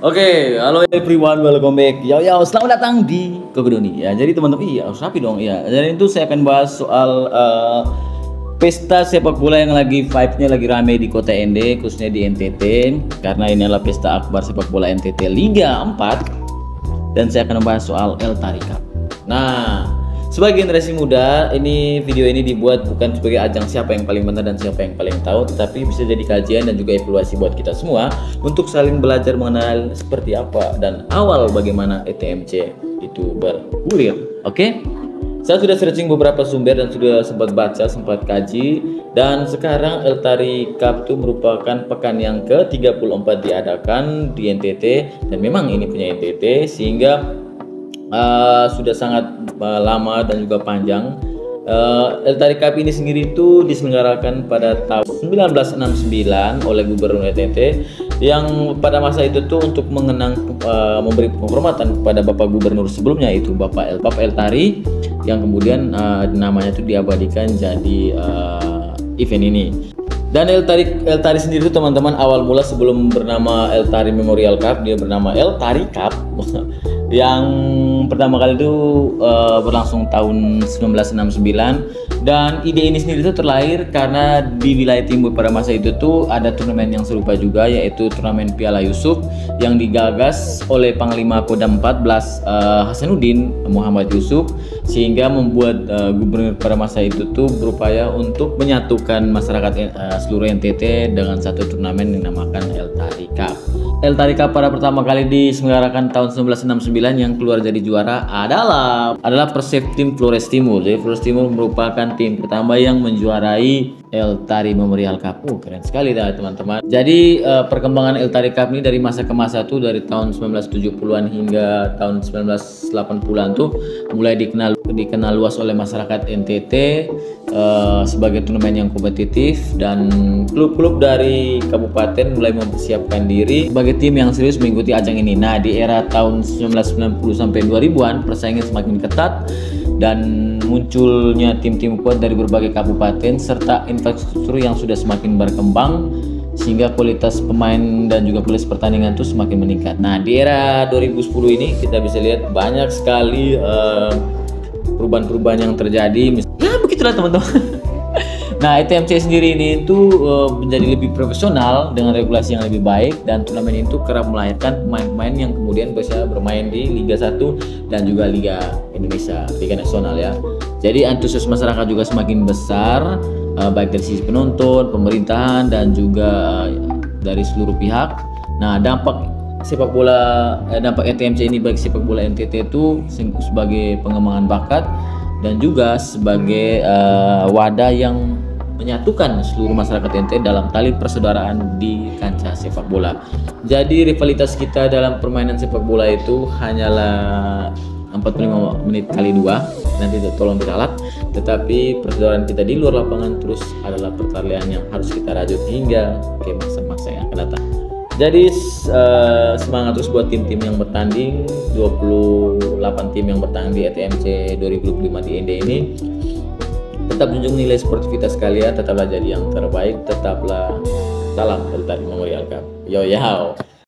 Oke, halo everyone, welcome back. Selamat datang di Kokedoni. Ya, jadi teman-teman, harus rapi dong. Ya, jadi itu saya akan bahas soal pesta sepak bola yang lagi vibe-nya lagi rame di Kota ND, khususnya di NTT. Karena ini adalah pesta akbar sepak bola NTT Liga 4. Dan saya akan membahas soal El Tari Cup. Nah, sebagai generasi muda, video ini dibuat bukan sebagai ajang siapa yang paling benar dan siapa yang paling tahu, tetapi bisa jadi kajian dan juga evaluasi buat kita semua untuk saling belajar mengenal seperti apa dan awal bagaimana ETMC itu bergulir. Oke? Saya sudah searching beberapa sumber dan sudah sempat baca, sempat kaji, dan sekarang El Tari Cup itu merupakan pekan yang ke-34 diadakan di NTT, dan memang ini punya NTT sehingga sudah sangat lama dan juga panjang. El Tari Cup ini sendiri itu diselenggarakan pada tahun 1969 oleh Gubernur NTT, yang pada masa itu tuh untuk memberi penghormatan kepada Bapak Gubernur sebelumnya, itu Bapak El Tari, yang kemudian namanya itu diabadikan jadi event ini. Dan El Tari sendiri itu teman-teman awal mula sebelum bernama El Tari Memorial Cup, dia bernama El Tari Cup yang pertama kali itu berlangsung tahun 1969, dan ide ini sendiri itu terlahir karena di wilayah timur pada masa itu tuh ada turnamen yang serupa juga, yaitu turnamen Piala Yusuf yang digagas oleh Panglima Kodam 14 Hasanuddin Muhammad Yusuf, sehingga membuat gubernur pada masa itu tuh berupaya untuk menyatukan masyarakat seluruh NTT dengan satu turnamen yang dinamakan El Tari Cup. El Tari Cup pada pertama kali diselenggarakan tahun 1969, yang keluar jadi juara adalah Persib Tim Flores Timur. Jadi Flores Timur merupakan tim pertama yang menjuarai El Tari Memorial Cup. Keren sekali dah teman-teman. Jadi perkembangan El Tari Cup ini dari masa ke masa tuh, dari tahun 1970-an hingga tahun 1980-an tuh mulai dikenal luas oleh masyarakat NTT sebagai turnamen yang kompetitif, dan klub-klub dari kabupaten mulai mempersiapkan diri sebagai tim yang serius mengikuti ajang ini. Nah, di era tahun 1990 sampai 2000-an persaingan semakin ketat dan munculnya tim-tim kuat dari berbagai kabupaten serta infrastruktur yang sudah semakin berkembang, sehingga kualitas pemain dan juga kualitas pertandingan itu semakin meningkat. Nah, di era 2010 ini kita bisa lihat banyak sekali perubahan-perubahan yang terjadi. Ya begitulah teman-teman. Nah, ETMC sendiri ini itu menjadi lebih profesional dengan regulasi yang lebih baik, dan turnamen itu kerap melahirkan pemain-pemain yang kemudian bisa bermain di Liga 1 dan juga Liga Indonesia, Liga Nasional ya. Jadi antusias masyarakat juga semakin besar, baik dari sisi penonton, pemerintahan, dan juga dari seluruh pihak. Nah, dampak ETMC ini bagi sepak bola NTT itu sebagai pengembangan bakat dan juga sebagai wadah yang menyatukan seluruh masyarakat NTT dalam tali persaudaraan di kancah sepak bola. Jadi rivalitas kita dalam permainan sepak bola itu hanyalah 45 menit kali 2, nanti tolong diralat, tetapi persaudaraan kita di luar lapangan terus adalah pertalian yang harus kita rajut hingga ke masa-masa yang akan datang. Jadi semangat terus buat tim-tim yang bertanding, 28 tim yang bertanding di ETMC 2025 di ND ini. Tetap junjung nilai sportivitas kalian, tetaplah jadi yang terbaik, tetaplah salam El Tari Memorial Cup. Yo.